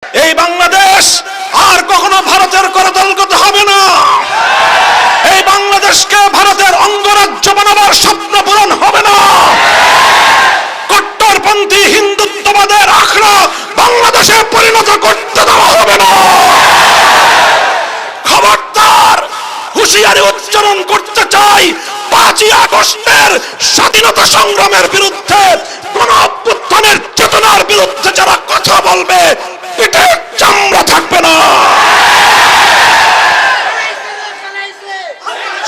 এই বাংলাদেশ আর কখনো ভারতের করতলগত হবে না। এই বাংলাদেশকে ভারতের অঙ্গরাজ্য বানাবার স্বপ্ন পূরণ হবে না। কট্টরপন্থী হিন্দুত্ববাদের আখড়া বাংলাদেশে পরিণত করতে দেওয়া হবে না। খবরদার, হুঁশিয়ারি উচ্চারণ করতে চাই, 5ই আগস্টের স্বাধীনতা সংগ্রামের বিরুদ্ধে, গণ অভ্যুত্থানের চেতনার বিরুদ্ধে যারা কথা বলবে পেটে চামড়া থাকবে না।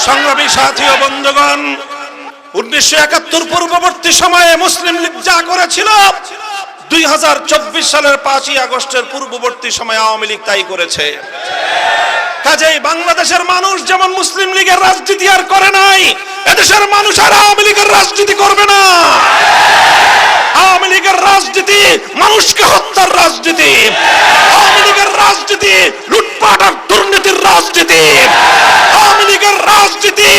সংগ্রামী সাথী ও বন্ধুগণ, 1971 পূর্ববর্তী সময়ে মুসলিম লীগ যা করেছিল, 2024 সালের 5ই আগস্টের পূর্ববর্তী সময়ে আওয়ামী লীগ তাই করেছে। কাজেই বাংলাদেশের মানুষ যেমন মুসলিম লীগের রাজনীতি আর করে নাই, এদেশের মানুষ আর আওয়ামী লীগের রাজনীতি করবে না। আওয়ামী লীগের রাজনীতি মানুষকে হত্যার রাজনীতি, আওয়ামী লীগের রাজনীতি লুটপাট আর দুর্নীতির রাজনীতি, আওয়ামী লীগের রাজনীতি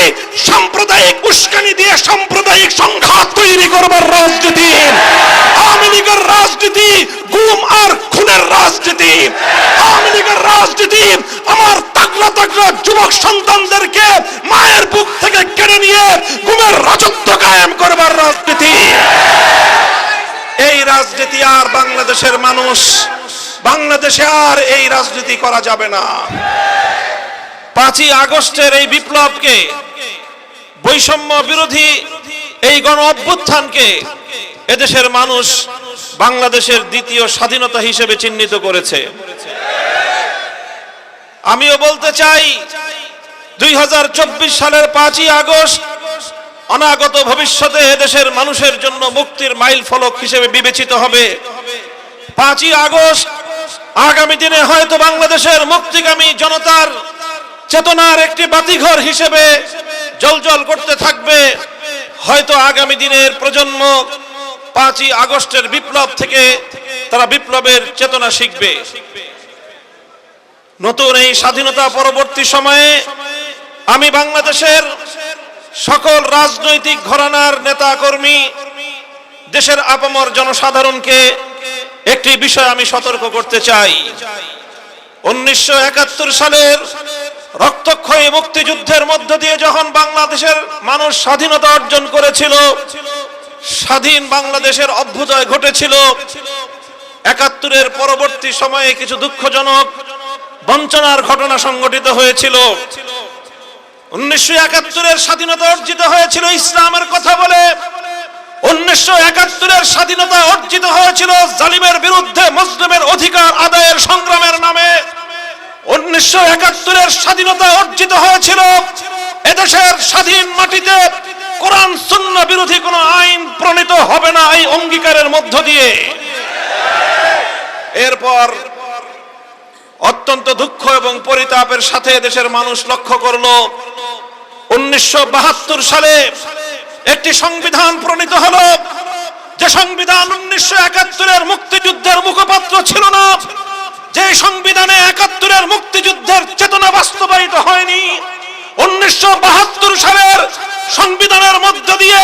সাম্প্রদায়িক উস্কানি দিয়ে সাম্প্রদায়িক সংঘাত তৈরি করবার রাজনীতি, আওয়ামী লীগের রাজনীতি গুম আর খুনের রাজনীতি, আওয়ামী লীগের রাজনীতি আমার তাগড়া তাগড়া যুবক সন্তানদেরকে মায়ের বুক থেকে কেড়ে নিয়ে গুমের রাজত্ব কায়েম করবার রাজনীতি। এই রাজনীতি আর বাংলাদেশের মানুষ, বাংলাদেশে আর এই রাজনীতি করা যাবে না। 5ই আগস্টের এই বিপ্লবকে, বৈষম্য বিরোধী এই গণ অভ্যুত্থানকে এদেশের মানুষ বাংলাদেশের দ্বিতীয় স্বাধীনতা হিসেবে চিহ্নিত করেছে। আমিও বলতে চাই, 2024 সালের 5ই আগস্ট অনাগত ভবিষ্যতে এদেশের মানুষের জন্য মুক্তির মাইল ফলক হিসেবে বিবেচিত হবে। 5ই আগস্ট আগামী দিনে হয়তো বাংলাদেশের মুক্তিগামী জনতার চেতনার একটি বাতিঘর হিসেবে জ্বলজ্বল করতে থাকবে। হয়তো আগামী দিনের প্রজন্ম 5ই আগস্টের বিপ্লব থেকে তারা বিপ্লবের চেতনা শিখবে। নতুন এই স্বাধীনতা পরবর্তী সময়ে আমি বাংলাদেশের সকল রাজনৈতিক ঘরানার নেতা কর্মী, দেশের আপামর জনসাধারণকে একটি বিষয় আমি সতর্ক করতে চাই। 1971 সালের রক্তক্ষয়ী মুক্তিযুদ্ধের মধ্য দিয়ে যখন বাংলাদেশের মানুষ স্বাধীনতা অর্জন করেছিল, স্বাধীন বাংলাদেশের অভ্যুদয় ঘটেছিল, 71-এর পরবর্তী সময়ে কিছু দুঃখজনক বঞ্চনার ঘটনা সংঘটিত হয়েছিল। 1971-এর স্বাধীনতা অর্জিত হয়েছিল ইসলামের কথা বলে, 1971-এর স্বাধীনতা অর্জিত হয়েছিল জালিমের বিরুদ্ধে মুসলিমের অধিকার আদায়ের সংগ্রামের নামে, 1971-এর স্বাধীনতা অর্জিত হয়েছিল এদেশের স্বাধীন মাটিতে কোরআন সুন্নাহ বিরোধী কোনো আইন প্রণীত হবে না এই অঙ্গীকারের মধ্য দিয়ে। এরপর অত্যন্ত দুঃখ এবং পরিতাপের সাথে দেশের মানুষ লক্ষ্য করল, 1972 সালে একটি সংবিধান প্রণীত হলো, যে সংবিধান 1971-এর মুক্তিযুদ্ধের মুখপাত্র ছিল না, যে সংবিধানে 71-এর মুক্তিযুদ্ধের চেতনা বাস্তবায়িত হয়নি। 1972 সালের সংবিধানের মধ্য দিয়ে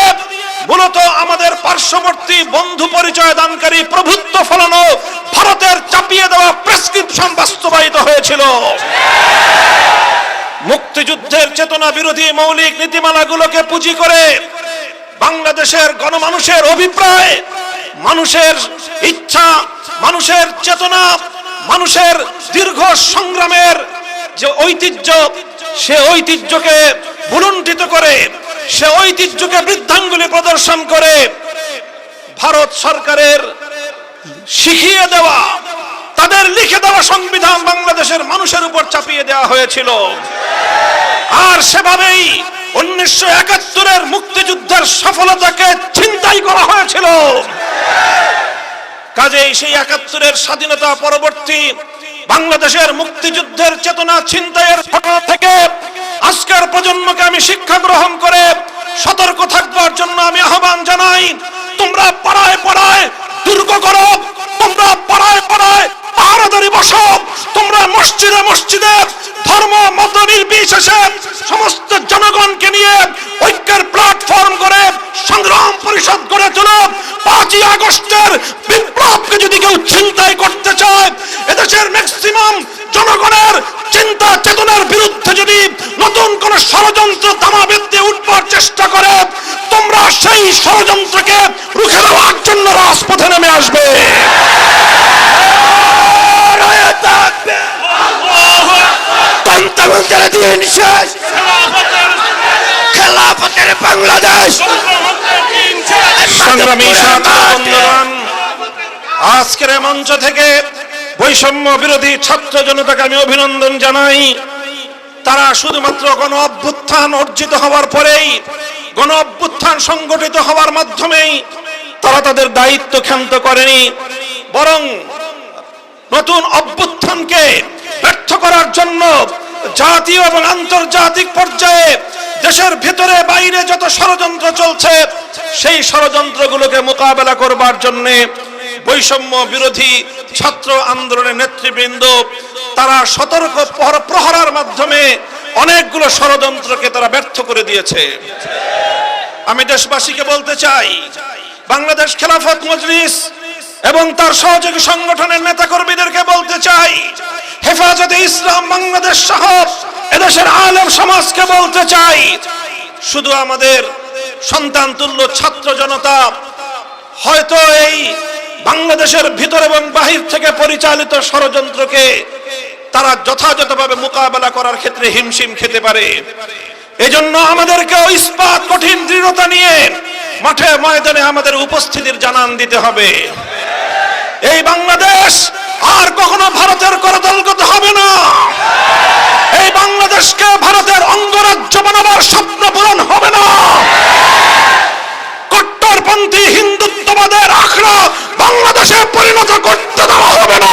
মূলত আমাদের পার্শ্ববর্তী বন্ধু পরিচয় দানকারী প্রভুত্ব ফলানো ভারতের চাপিয়ে দেওয়া প্রেসক্রিপশন বাস্তবায়িত হয়েছিল। মুক্তিযুদ্ধের চেতনা বিরোধী মৌলিক নীতিমালাগুলোকে পুঁজি করে বাংলাদেশের গণমানুষের অভিপ্রায়, মানুষের ইচ্ছা, মানুষের চেতনা, মানুষের দীর্ঘ সংগ্রামের যে ঐতিহ্য, সে ঐতিহ্যকে ভুলুণ্ঠিত করে, সে ঐতিহ্যকে বৃদ্ধাঙ্গুলি প্রদর্শন করে ভারত সরকারের শিখিয়ে দেওয়া, তাদের লিখে দেওয়া সংবিধান বাংলাদেশের মানুষের উপর চাপিয়ে দেওয়া হয়েছিল। আর সেভাবেই 1971-এর মুক্তিযুদ্ধের সফলতাকে ছিনতাই করা হয়েছিল। কাজেই সেই 71-এর স্বাধীনতা পরবর্তী বাংলাদেশের মুক্তিযুদ্ধের চেতনা ছিনতাইয়ের ঘটনা থেকে আজকের প্রজন্মকে আমি শিক্ষা গ্রহণ করে সতর্ক থাকবার জন্য আমি আহ্বান জানাই। তোমরা পাড়ায় পাড়ায় দুর্গ করো, তোমরা পাড়ায় পাড়ায় পাহারাদারি বসো, তোমরা মসজিদে মসজিদে ধর্ম মত নির্বিশেষে সমস্ত জনগণকে নিয়ে ঐক্যের প্ল্যাটফর্ম করে সংগ্রাম পরিষদ গড়ে তোলা। 5ই আগস্টের বিপ্লবকে যদি কেউ চিন্তাই করতে চায়, এদেশের ম্যাক্সিমাম জনগণের চিন্তা চেতনার বিরুদ্ধে যদি নতুন কোন ষড়যন্ত্র দামাবেদ দিয়ে উঠবার চেষ্টা করে, তোমরা সেই ষড়যন্ত্রকে রুখে দেওয়ার জন্য রাজপথে নেমে আসবে। বাংলাদেশ সংগ্রামী সাথী বন্ধুগণ, আজকের মঞ্চ থেকে বৈষম্য বিরোধী ছাত্র জনতাকে আমি অভিনন্দন জানাই। তারা শুধুমাত্র গণ অভ্যুত্থান অর্জিত হওয়ার পরেই, গণ অভ্যুত্থান সংগঠিত হওয়ার মাধ্যমেই তারা তাদের দায়িত্ব ক্ষান্ত করেনি, বরং নতুন অভ্যুত্থানকে ব্যর্থ করার জন্য জাতীয় এবং আন্তর্জাতিক পর্যায়ে দেশের ভিতরে বাইরে যত ষড়যন্ত্র চলছে, সেই ষড়যন্ত্রগুলোকে মোকাবেলা করবার জন্য বৈষম্য বিরোধী ছাত্র আন্দোলনের নেতৃবৃন্দ তারা সতর্ক প্রহরার মাধ্যমে অনেকগুলো ষড়যন্ত্রকে তারা ব্যর্থ করে দিয়েছে। আমি দেশবাসীকে বলতে চাই, বাংলাদেশ খেলাফত মজলিস এবং তার সহযোগী সংগঠনের নেতাকর্মীদেরকে বলতে চাই, হেফাজতে ইসলাম বাংলাদেশ সহ এদেশের আলেম সমাজকে বলতে চাই, শুধু আমাদের সন্তান তুল্য ছাত্র জনতা হয়তো এই বাংলাদেশের ভিতর এবং বাহির থেকে পরিচালিত ষড়যন্ত্রকে তারা যথাযথভাবে মোকাবেলা করার ক্ষেত্রে হিমশিম খেতে পারে। এজন্য আমাদেরকে ইস্পাত কঠিন দৃঢ়তা নিয়ে মাঠে ময়দানে আমাদের উপস্থিতির জানান দিতে হবে। এই বাংলাদেশ আর কখনো ভারতের করদলগত হবে না। এই বাংলাদেশকে ভারতের অঙ্গরাজ্য বানাবার স্বপ্ন পূরণ হবে না। কট্টরপন্থী হিন্দুত্ববাদের আখড়া বাংলাদেশে পরিণত করতে দেওয়া হবে না।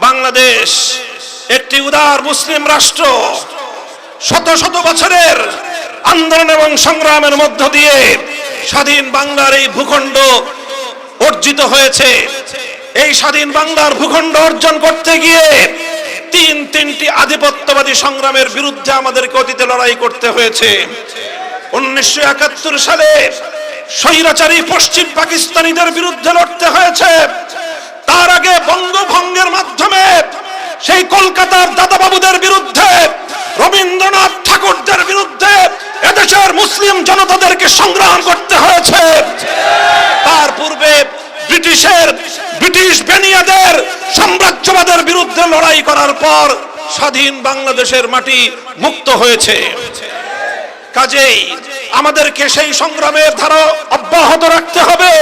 বাংলাদেশ একটি উদার মুসলিম রাষ্ট্র। শত শত বছরের আন্দোলন এবং সংগ্রামের মধ্য দিয়ে স্বাধীন বাংলার এই ভূখণ্ড অর্জিত হয়েছে। এই স্বাধীন বাংলার ভূখণ্ড অর্জন করতে গিয়ে তিনটি আধিপত্যবাদী সংগ্রামের বিরুদ্ধে আমাদেরকে অতীতে লড়াই করতে হয়েছে। 1971 সালে স্বৈরাচারী পশ্চিম পাকিস্তানিদের বিরুদ্ধে লড়তে হয়েছে। তার আগে বঙ্গভঙ্গের মাধ্যমে সেই কলকাতার দাদাবাবুদের বিরুদ্ধে, রবীন্দ্রনাথ ঠাকুরদের বিরুদ্ধে এদেশের মুসলিম জনতাদেরকে সংগ্রাম করতে হয়েছে। তার পূর্বে ব্রিটিশ বেনিয়াদের সাম্রাজ্যবাদের বিরুদ্ধে লড়াই করার পর স্বাধীন বাংলাদেশের মাটি মুক্ত হয়েছে। কাজেই আমাদেরকে সেই সংগ্রামের ধারা অব্যাহত রাখতে হবে।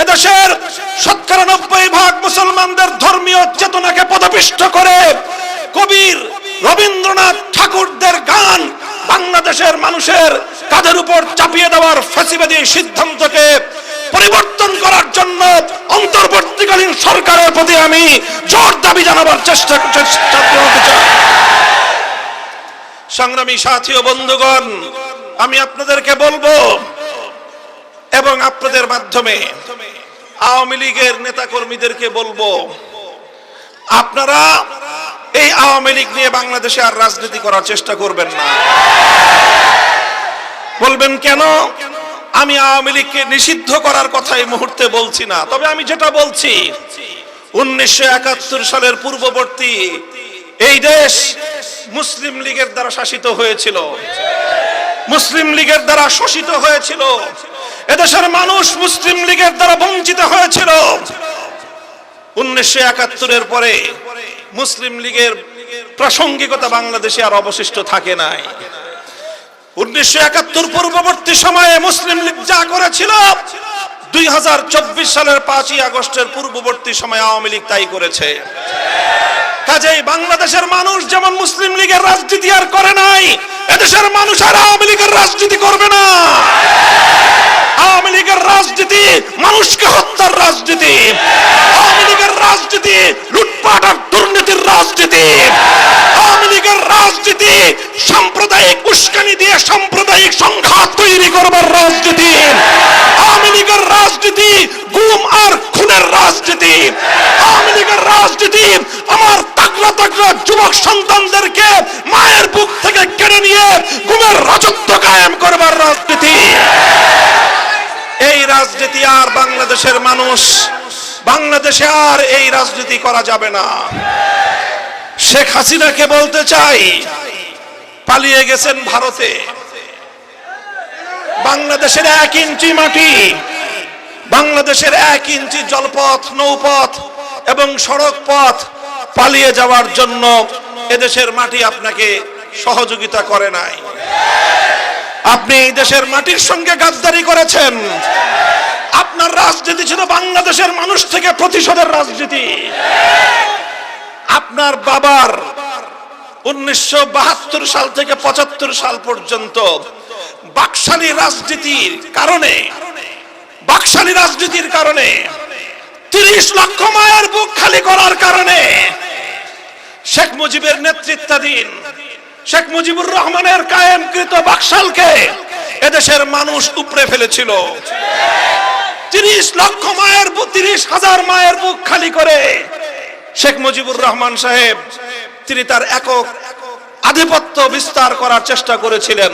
এদেশের ৯৭% মুসলমানদের ধর্মীয় চেতনাকে পদপিষ্ট করে কবির রবীন্দ্রনাথ ঠাকুরদের গান বাংলাদেশের মানুষের কাঁধের উপর চাপিয়ে দেওয়ার ফ্যাসিবাদী সিদ্ধান্তকে পরিবর্তন করার জন্য অন্তর্বর্তীকালীন সরকারের প্রতি আমি জোর দাবি জানাবার চেষ্টা করতে চাই। সংগ্রামী সাথী ও বন্ধুগণ, আমি আপনাদেরকে বলবো এবং আপনাদের মাধ্যমে আওয়ামী লীগের নেতাকর্মীদেরকে বলবো, আপনারা এই আওয়ামী লীগ নিয়ে বাংলাদেশে আর রাজনীতি করার চেষ্টা করবেন না। বলবেন কেন? আমি আওয়ামী লীগকে নিষিদ্ধ করার কথা এই মুহূর্তে বলছি না। তবে আমি যেটা বলছি, 1971 সালের পূর্ববর্তী এই দেশ মুসলিম লীগের দ্বারা শাসিত হয়েছিল, মুসলিম লীগের দ্বারা শোষিত হয়েছিল। এদেশের মানুষ মুসলিম লীগের দ্বারা বঞ্চিত হয়েছিল। 1971 পরে মুসলিম লীগের প্রাসঙ্গিকতা বাংলাদেশে আর অবশিষ্ট থাকে নাই। 1971 পূর্ববর্তী সময়ে মুসলিম লীগ যা করেছিল, 2024 সালের 5ই আগস্টের পূর্ববর্তী সময়ে আওয়ামী লীগ তাই করেছে। কাজেই বাংলাদেশের মানুষ যেমন মুসলিম লীগের রাজনীতি আর করে নাই, এদেশের মানুষ আর আওয়ামী লীগের রাজনীতি করবে না। আওয়ামী লীগের রাজনীতি মানুষকে হত্যার রাজনীতি, আওয়ামী লীগের রাজনীতি লুটপাট আর দুর্নীতির রাজনীতি, আওয়ামী লীগের রাজনীতি সাম্প্রদায়িক উস্কানি দিয়ে সাম্প্রদায়িক সংঘাত তৈরি করবার রাজনীতি, আওয়ামী লীগের রাজনীতি গুম আর খুনের রাজনীতি, আওয়ামী লীগের রাজনীতি যুবক সন্তানদেরকে মায়ের বুক থেকে কেড়ে নিয়ে গুমের রাজত্ব কায়েম করবার রাজনীতি। এই রাজনীতি আর বাংলাদেশের মানুষ, বাংলাদেশে আর এই রাজনীতি করা যাবে না। শেখ হাসিনাকে বলতে চাই, পালিয়ে গেছেন ভারতে। বাংলাদেশের 1 ইঞ্চি মাটি, বাংলাদেশের 1 ইঞ্চি জলপথ, নৌপথ এবং সড়ক পথ পালিয়ে যাওয়ার জন্য এদেশের মাটি আপনাকে সহযোগিতা করে নাই। আপনি এই দেশের মাটির সঙ্গে গাদ্দারি করেছেন। আপনার রাজনীতি ছিল বাংলাদেশের মানুষ থেকে প্রতিশোধের রাজনীতি। আপনার বাবার 1972 সাল থেকে 75 সাল পর্যন্ত বাকশালী রাজনীতির কারণে 30 লক্ষ মায়ের বুক খালি করার কারণে শেখ মুজিবের নেতৃত্বাধীন শেখ মুজিবুর রহমানের কায়েমকৃত বাকশালকে এদেশের মানুষ উপড়ে ফেলেছিল। 30,000 মায়ের বুক খালি করে শেখ মুজিবুর রহমান সাহেব তিনি তার একক আধিপত্য বিস্তার করার চেষ্টা করেছিলেন।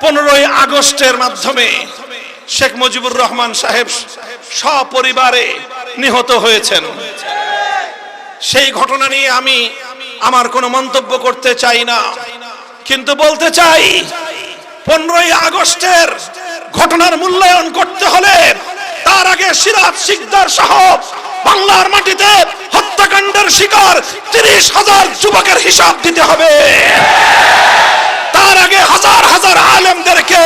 15ই আগস্টের মাধ্যমে শেখ মুজিবুর রহমান সাহেব সপরিবারে নিহত হয়েছেন। সেই ঘটনা নিয়ে আমি আমার কোনো মন্তব্য করতে চাই না, কিন্তু বলতে চাই 15ই আগস্টের ঘটনার মূল্যায়ন করতে হলে তার আগে সিরাজ শিকদার সহ বাংলার মাটিতে হত্যাকাণ্ডের শিকার 30,000 যুবকের হিসাব দিতে হবে। তার আগে হাজার হাজার আলেমদেরকে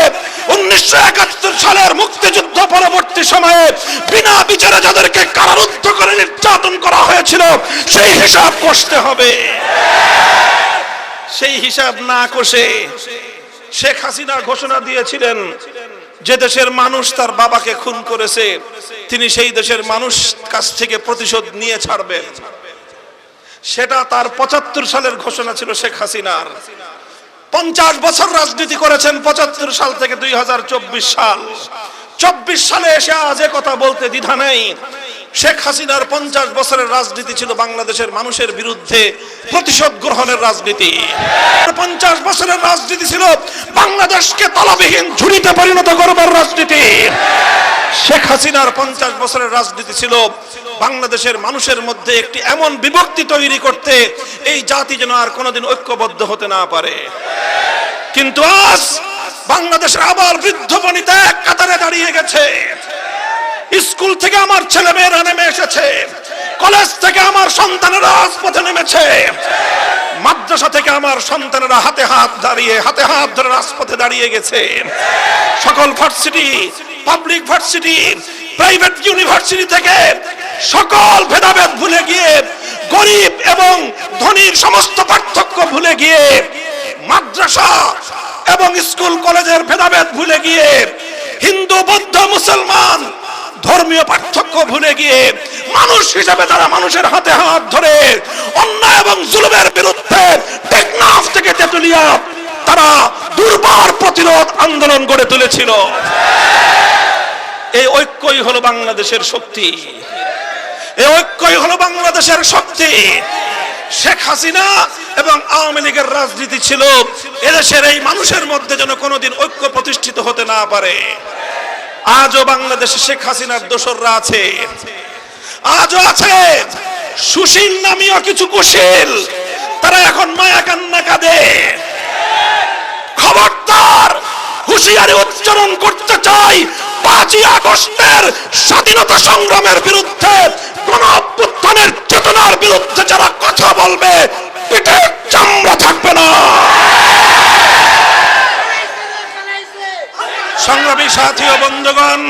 1971 সালের মুক্তিযুদ্ধ পরবর্তী সময়ে বিনা বিচারে যাদেরকে কারারুদ্ধ করে নির্যাতন করা হয়েছিল সেই হিসাব কষতে হবে। সেই হিসাব না কষে শেখ হাসিনা ঘোষণা দিয়েছিলেন যে দেশের মানুষ তার বাবাকে খুন করেছে তিনি সেই দেশের মানুষ কাছ থেকে প্রতিশোধ নিয়ে ছাড়বেন। সেটা তার 75 সালের ঘোষণা ছিল শেখ হাসিনার। 50 বছর রাজনীতি করেছেন 75 সাল থেকে 2024 সাল। 24 সালে এসে আজ কথা বলতে দ্বিধা নেই। শেখ হাসিনার 50 বছরের রাজনীতি ছিল বাংলাদেশের মানুষের বিরুদ্ধে প্রতিশোধ গ্রহণের রাজনীতি। 50 বছরের রাজনীতি ছিল বাংলাদেশকে তলাবিহীন ঝুড়িতে পরিণত করবার রাজনীতি। শেখ হাসিনার 50 বছরের রাজনীতি ছিল বাংলাদেশের মানুষের মধ্যে একটি এমন বিভক্তি তৈরি করতে এই জাতি যেন আর কোনোদিন ঐক্যবদ্ধ হতে না পারে। কিন্তু আজ বাংলাদেশের আবার বৃদ্ধ বনিতা এক কাতারে দাঁড়িয়ে গেছে। স্কুল থেকে আমার ছেলে মেয়েরা নেমে এসেছে, কলেজ থেকে আমার সন্তানেরা রাজপথে নেমেছে, মাদ্রাসা থেকে আমার সন্তানেরা হাতে হাত ধরে রাজপথে দাঁড়িয়ে গেছে। সকল varsity, public varsity, private university থেকে সকল ভেদাভেদ ভুলে গিয়ে, গরিব এবং ধনীর সমস্ত পার্থক্য ভুলে গিয়ে, মাদ্রাসা এবং স্কুল কলেজের ভেদাভেদ ভুলে গিয়ে, হিন্দু বৌদ্ধ মুসলমান ধর্মীয় পার্থক্য ভুলে গিয়ে মানুষ হিসেবে তারা মানুষের হাতে হাত ধরে অন্যায় এবং জুলুমের বিরুদ্ধে টেকনাফ থেকে তেতুলিয়া তারা দুর্বার প্রতিরোধ আন্দোলন গড়ে তুলেছিল। এই ঐক্যই হলো বাংলাদেশের শক্তি। এই ঐক্যই হলো বাংলাদেশের শক্তি। শেখ হাসিনা এবং আওয়ামী লীগের রাজনীতি ছিল এদেশের এই মানুষের মধ্যে যেন কোনোদিন ঐক্য প্রতিষ্ঠিত হতে না পারে। আজও বাংলাদেশে শেখ হাসিনার দোসররা আছে, আজও আছে সুশীল নামীয় কিছু কুশীল, তারা এখন মায়া কান্না কাঁদে। খবরদার, হুঁশিয়ারি উচ্চারণ করতে চাই, 5ই আগস্টের স্বাধীনতা সংগ্রামের বিরুদ্ধে, গণঅভ্যুত্থানের চেতনার বিরুদ্ধে যারা কথা বলবে পিঠের চামড়া থাকবে না। সংগ্রামী সাথী ও বন্ধুগণ,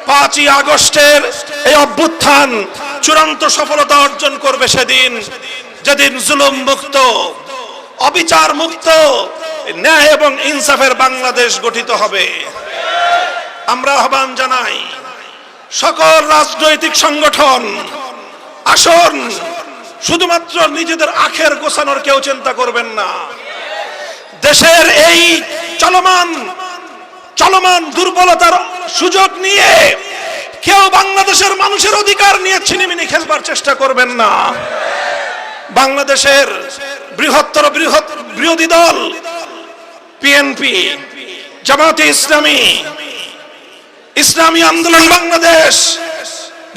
5ই আগস্টের এই অভ্যুত্থান চূড়ান্ত সফলতা অর্জন করবে সেদিন যেদিন জুলুম মুক্ত, অবিচার মুক্ত, ন্যায় এবং ইনসাফের বাংলাদেশ গঠিত হবে। আমরা আহ্বান জানাই সকল রাজনৈতিক সংগঠন, আসুন, শুধুমাত্র নিজেদের আখের গোছানোর কেউ চিন্তা করবেন না। দেশের এই চলমান দুর্বলতার সুযোগ নিয়ে কেউ বাংলাদেশের মানুষের অধিকার নিয়ে ছিনিমিনি খেলবার চেষ্টা করবেন না। বাংলাদেশের বৃহত্তর বিরোধী দল বিএনপি, জামাতে ইসলামী, ইসলামী আন্দোলন বাংলাদেশ,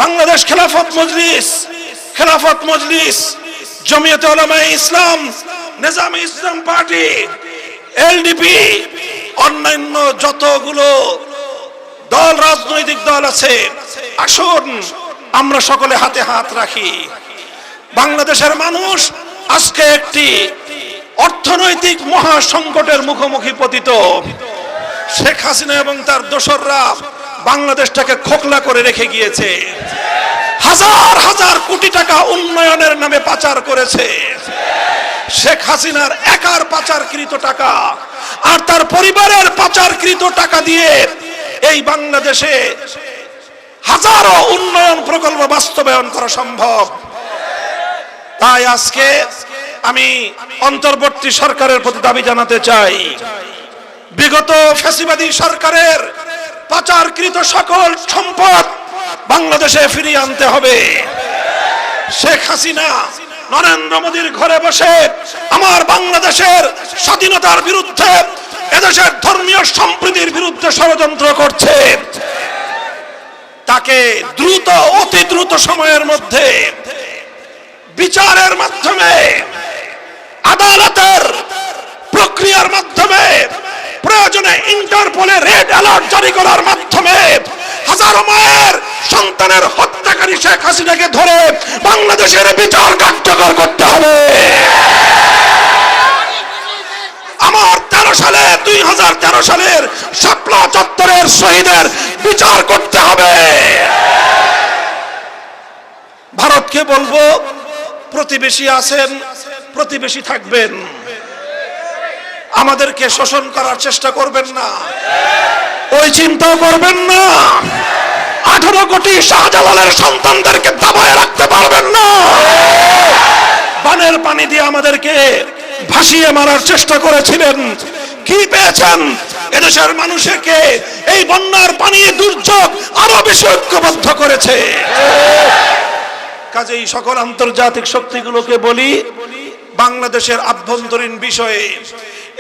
বাংলাদেশ খেলাফত মজলিস, জমিয়তে উলামায়ে ইসলাম, নিজামে ইসলাম পার্টি, এলডিপি, অন্যান্য যতগুলো দল, রাজনৈতিক দল আছে, আসুন আমরা সকলে হাতে হাত রাখি। বাংলাদেশের মানুষ আজকে একটি অর্থনৈতিক মহা সংকটের মুখোমুখি পতিত। শেখ হাসিনা এবং তার দোসররা বাংলাদেশটাকে খোকলা করে রেখে গিয়েছে। হাজার হাজার কোটি টাকা উন্নয়নের নামে পাচার করেছে। শেখ হাসিনার একার পাচারকৃত টাকা আর তার পরিবারের পাচারকৃত টাকা দিয়ে এই বাংলাদেশে হাজারো উন্নয়ন প্রকল্প বাস্তবায়ন করা সম্ভব। তাই আজকে আমি অন্তর্বর্তী সরকারের প্রতি দাবি জানাতে চাই, বিগত ফ্যাসিবাদী সরকারের পাচারকৃত সকল সম্পদ বাংলাদেশে ফিরিয়ে আনতে হবে। শেখ হাসিনা নরেন্দ্র মোদীর ঘরে বসে আমার বাংলাদেশের স্বাধীনতার বিরুদ্ধে, এদেশের ধর্মীয় সম্প্রীতির বিরুদ্ধে ষড়যন্ত্র করছে। তাকে দ্রুত, অতি দ্রুত সময়ের মধ্যে বিচারের মাধ্যমে, আদালতের প্রক্রিয়ার মাধ্যমে, প্রয়োজনে ইন্টারপোলে রেড অ্যালার্ট জারি করার মাধ্যমে হাজারো মায়ের সন্তানের হত্যাকারী শেখ হাসিনাকে ধরে বাংলাদেশের বিচার কার্যকর করতে হবে। আমার 2013 সালের শাপলা চত্বরের শহীদের বিচার করতে হবে। ভারতকে বলবো, প্রতিবেশী আছেন, প্রতিবেশী থাকবেন, আমাদেরকে শোষণ করার চেষ্টা করবেন না, ওই চিন্তাও করবেন না। 18 কোটি শাহজালালের সন্তানদেরকে দাবায় রাখতে পারবেন না। বানের পানি দিয়ে আমাদেরকে ভাসিয়ে মারার চেষ্টা করেছিলেন, কি পেয়েছেন? এদেশের মানুষকে এই বন্যার পানি, দুর্যোগ আরো বেশি ঐক্যবদ্ধ করেছে। কাজেই সকল আন্তর্জাতিক শক্তিগুলোকে বলি, বাংলাদেশের আভ্যন্তরীণ বিষয়ে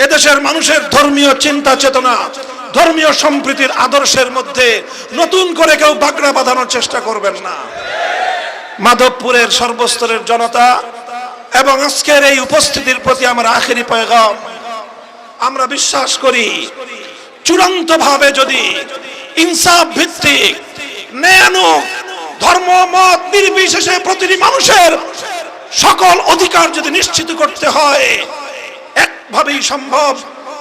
এদেশের মানুষের ধর্মীয় চিন্তা চেতনা, ধর্মীয় সম্প্রীতির আদর্শের মধ্যে নতুন করে কেউ বাগড়া বাঁধানোর চেষ্টা করবেন না। মাধবপুরের সর্বস্তরের জনতা এবং আজকের এই উপস্থিতির প্রতি আমার আখেরি পয়গাম, আমরা বিশ্বাস করি চূড়ান্ত ভাবে যদি ইনসাফ ভিত্তিক, ন্যায়ানুগ, ধর্ম মত নির্বিশেষে প্রতিটি মানুষের সকল অধিকার যদি নিশ্চিত করতে হয়, একভাবেই সম্ভব।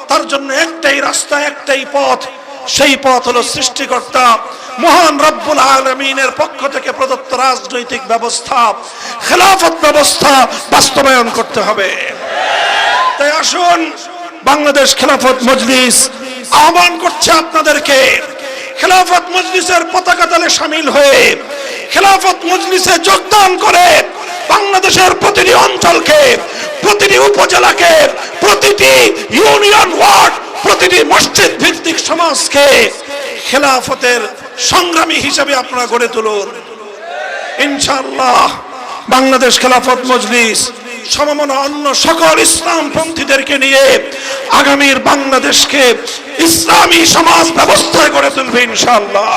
তার জন্য একটাই রাস্তা, একটাই পথ, সেই পথ হলো সৃষ্টিকর্তা মহান রব্বুল আলামিনের পক্ষ থেকে প্রদত্ত রাজনৈতিক ব্যবস্থা, খেলাফত ব্যবস্থা বাস্তবায়ন করতে হবে। তাই আসুন, বাংলাদেশ খেলাফত মজলিস আহ্বান করছে আপনাদেরকে, খেলাফত মজলিসের পতাকা তলে শামিল হয়ে, খেলাফত মজলিসে যোগদান করে বাংলাদেশের প্রতিটি অঞ্চলকে, প্রতিটি উপজেলাকে, প্রতিটি ইউনিয়ন ওয়ার্ড, প্রতিটি মসজিদ ভিত্তিক সমাজকে খেলাফতের সংগ্রামী হিসেবে আপনারা গড়ে তুলুন। ইনশাআল্লাহ বাংলাদেশ খেলাফত মজলিস সমমনা অন্য সকল ইসলাম পন্থীদেরকে নিয়ে আগামীর বাংলাদেশকে ইসলামী সমাজ ব্যবস্থায় গড়ে তুলবে ইনশাআল্লাহ।